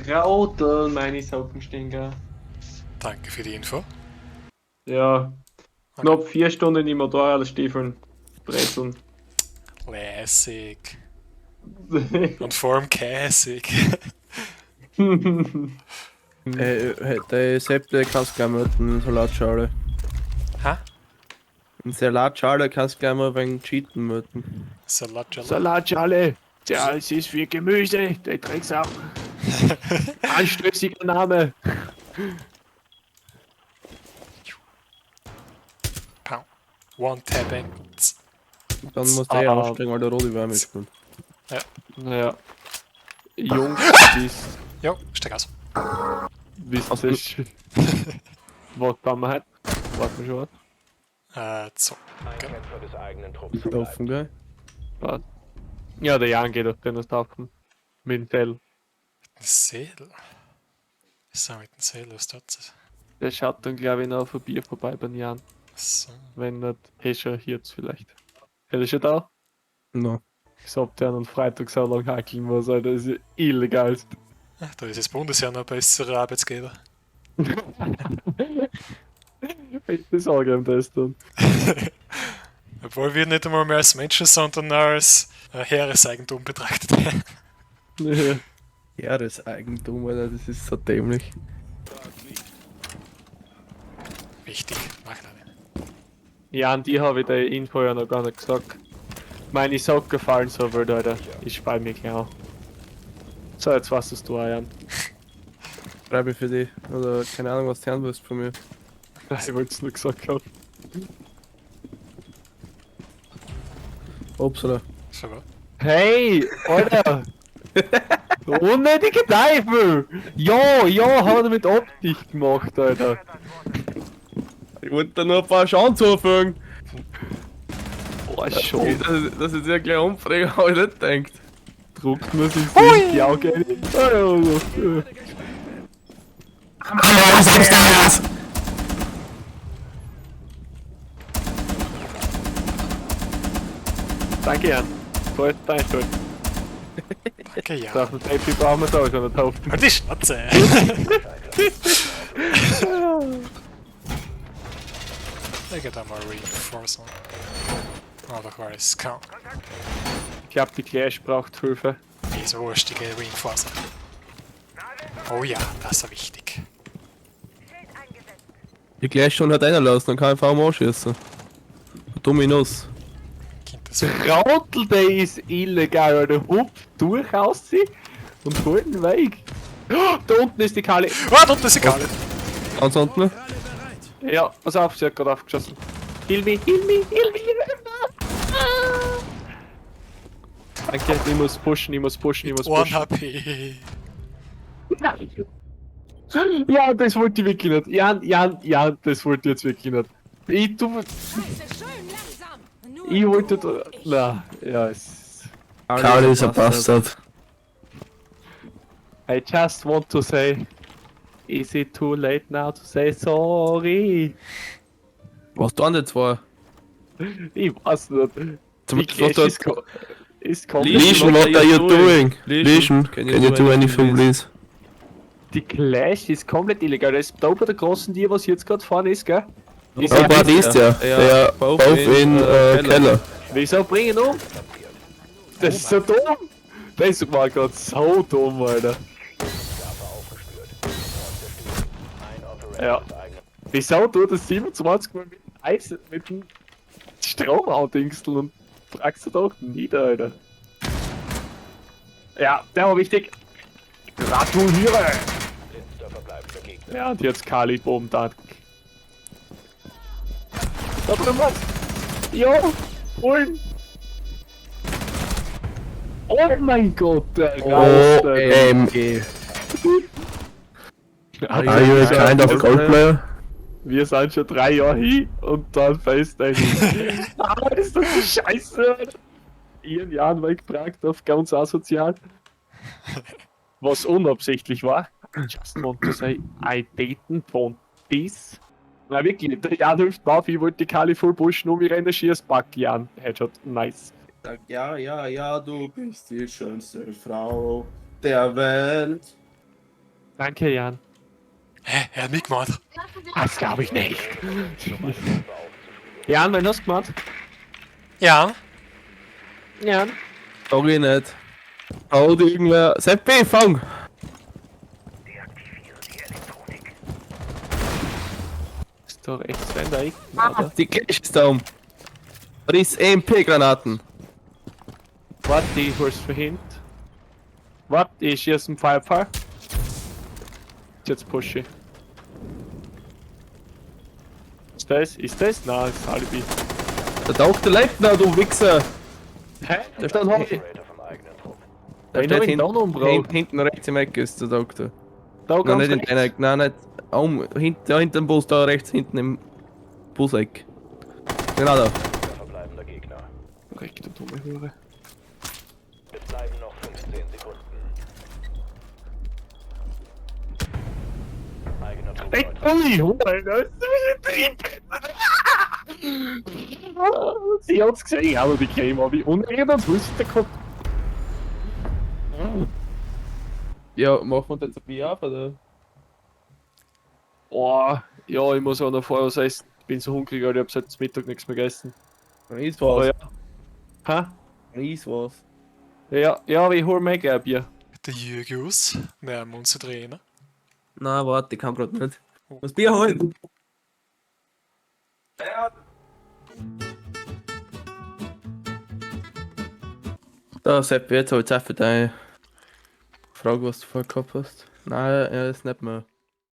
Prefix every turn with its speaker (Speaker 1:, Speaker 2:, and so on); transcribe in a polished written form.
Speaker 1: Trautel, meine Sockenstinger.
Speaker 2: Danke für die Info.
Speaker 1: Ja,
Speaker 2: Okay.
Speaker 1: knapp 4 Stunden im Motorradstiefeln. Brezeln.
Speaker 2: Lässig. Und vor allem käsig.
Speaker 3: Der Sepp, der kannst du gleich mal eine Salatschale.
Speaker 2: Ha?
Speaker 3: Eine Salatschale kannst du gleich mal wegen Cheaten möten.
Speaker 2: Salatschale.
Speaker 4: Salatschale. Ja, es ist für Gemüse, der Drecksau. Anstößiger Name.
Speaker 2: Pow. One-Tapping.
Speaker 3: Dann musst du aussteigen, weil der rote Wärme ist.
Speaker 4: Naja. Jungs, bis
Speaker 2: Jo, steig aus.
Speaker 4: wisst ihr, was kann man heute? Warten wir schon.
Speaker 2: So. Okay.
Speaker 3: Offen, gell?
Speaker 4: Was? Ja, der Jan geht auf den tauchen. Mit dem Fell.
Speaker 2: Seel. Was ist da mit dem Seel? Was tut das?
Speaker 4: Der schaut dann, glaube ich, noch auf ein Bier vorbei beim Jan.
Speaker 2: So.
Speaker 4: Wenn nicht, schon jetzt vielleicht. Ist er schon da?
Speaker 3: No.
Speaker 4: Ich hab der an Freitag so lange hackeln muss, Alter. Das ist ja illegal.
Speaker 2: Da ist das Bundesheer noch ein besserer Arbeitsgeber.
Speaker 4: Ich sage ihm das dann.
Speaker 2: Obwohl wir nicht einmal mehr als Menschen, sondern als Heereseigentum betrachtet werden.
Speaker 4: Ja.
Speaker 3: Ja, das Eigentum, Alter, das ist so dämlich.
Speaker 2: Wichtig, mach das.
Speaker 4: Ja, an die habe ich die Info ja noch gar nicht gesagt. Meine Socken fallen so wild, Alter. Ich spall mich gleich an. So, jetzt weißt du's du, Jan.
Speaker 3: Schreibe ich für dich. Oder keine Ahnung, was du hören willst von mir.
Speaker 4: Ich wollte es nur gesagt haben.
Speaker 3: Upsala.
Speaker 2: So gut.
Speaker 4: Hey, Alter! Unnötige Teufel! Ja, hat er mit Absicht gemacht, Alter.
Speaker 3: Ich wollte da nur ein paar Schauen zufügen.
Speaker 4: Boah, schon.
Speaker 3: Das ist ja gleich umfragen, habe ich nicht gedacht.
Speaker 4: Druckt man sich in die Augen. Danke, Jan. Toll, dein Schuld.
Speaker 2: Danke, ja.
Speaker 4: Darf ein Tape brauchen wir da schon nicht auf.
Speaker 2: Halt die Schnauze! Leg da mal Reinforcement. Oh, doch war es kaum.
Speaker 4: Ich glaube, die Clash braucht Hilfe.
Speaker 2: Diese wurstige Reinforcer. Oh ja, das ist wichtig.
Speaker 3: Die gleich schon hat einer lassen, dann kann ich einfach mal anschießen. Dominos.
Speaker 2: Kind das
Speaker 4: Trautel, der ist illegal, Alter. Hupft durch aus sie und holt ihn weg. Oh, da unten ist die Kali.
Speaker 2: Ah, dort ist egal.
Speaker 3: Ganz unten.
Speaker 4: Ja, pass auf, sie hat gerade aufgeschossen. Heal me, heal me, heal me. Danke, ich muss pushen, ich muss pushen, ich muss
Speaker 2: One
Speaker 4: pushen.
Speaker 2: HP.
Speaker 4: Ja, das wollte ich wirklich nicht. Jan, das wollte ich jetzt wirklich nicht. Ich wollte da. Na, ja, es.
Speaker 3: Karl ist ein Bastard.
Speaker 4: I just want to say. Is it too late now to say sorry?
Speaker 3: Was tun die zwei?
Speaker 4: Ich weiß nicht.
Speaker 3: Zum
Speaker 4: Die Clash ist komplett.
Speaker 3: Legion, what are you doing? Legion, can you do anything, please?
Speaker 4: Die Clash ist komplett illegal. Das ist da bei der großen, die was jetzt gerade vorne ist, gell? Die
Speaker 3: Oh, was ist der? Der Bauf in Keller.
Speaker 4: Wieso bringen um? Das ist so dumm! Das war gerade so dumm, Alter. Ja. Wieso tut das 27 Mal mit Eis, mit dem Strom andingsteln und fragst du doch nieder, Alter. Ja, der war wichtig. Gratuliere! Ja, und jetzt Kali Boom, dank. Da drin was! Jo! Holen! Oh mein Gott, der Geist, Alter.
Speaker 3: OMG.
Speaker 4: Are
Speaker 3: Are you a kind of gold player?
Speaker 4: Wir sind schon 3 Jahre hin und dann FaceTime. Ah, ist das so scheiße! Ihren Jahren weggebracht auf ganz asozial. Was unabsichtlich war. Just want to say, I didn't want this. Na wirklich, der Jan hilft mir auf, ich wollte die Kali voll pushen um, ich renne schieß Back, Jan. Headshot, nice.
Speaker 3: Ja, du bist die schönste Frau der Welt.
Speaker 4: Danke, Jan.
Speaker 2: Hä? Er hat mitgemacht.
Speaker 4: Das glaube ich nicht. Jan, wann hast du gemacht?
Speaker 2: Ja.
Speaker 4: Jan.
Speaker 3: Sag ich nicht. Haut irgendwer. Seppi, fang!
Speaker 4: Ist da rechts rein, da ich.
Speaker 3: Die Cash ist da um. Riss EMP-Granaten.
Speaker 4: Warte, ich hol's verhindert. Warte, ich schieße einen Firefall. Jetzt pushe ich. Ist das? Ist das? Nein, das ist Alibi.
Speaker 3: Der Doktor lebt noch, du Wichser!
Speaker 4: Hä?
Speaker 3: Der stand heute.
Speaker 4: Wen
Speaker 3: Der
Speaker 4: hab
Speaker 3: steht
Speaker 4: ich da noch umgebracht?
Speaker 3: hinten rechts im Eck ist der Doktor.
Speaker 4: Da
Speaker 3: Nein,
Speaker 4: ganz
Speaker 3: nicht in
Speaker 4: rechts.
Speaker 3: deiner Eck, nein, nicht. Ja, hinter dem Bus, da rechts hinten im Buseck. Genau da.
Speaker 5: Verbleibender Gegner.
Speaker 4: Recht, du dumme Hure.
Speaker 5: Es bleiben noch 15 Sekunden. Eigener Druck.
Speaker 4: Sie hat's gesehen, aber die Game habe ich unreden wusste gehabt.
Speaker 3: Ja, machen wir jetzt ein Bier ab, oder?
Speaker 4: Boah, ja, ich muss auch noch vorher was essen. Ich bin so hungrig, Alter, ich hab seit Mittag nichts mehr gegessen.
Speaker 3: Reis
Speaker 4: Aber
Speaker 3: was.
Speaker 4: ja. Hä?
Speaker 3: Reis was.
Speaker 4: Ja, aber ich hol mir gerne ein Bier.
Speaker 2: Der Jürgus. Wir haben unseren Trainer.
Speaker 3: Nein, warte, ich kann grad nicht. Was Bier holen? Da, Sepp, jetzt halt für deine Frage, was du vorher gehabt hast. Nein, er ist nicht mehr.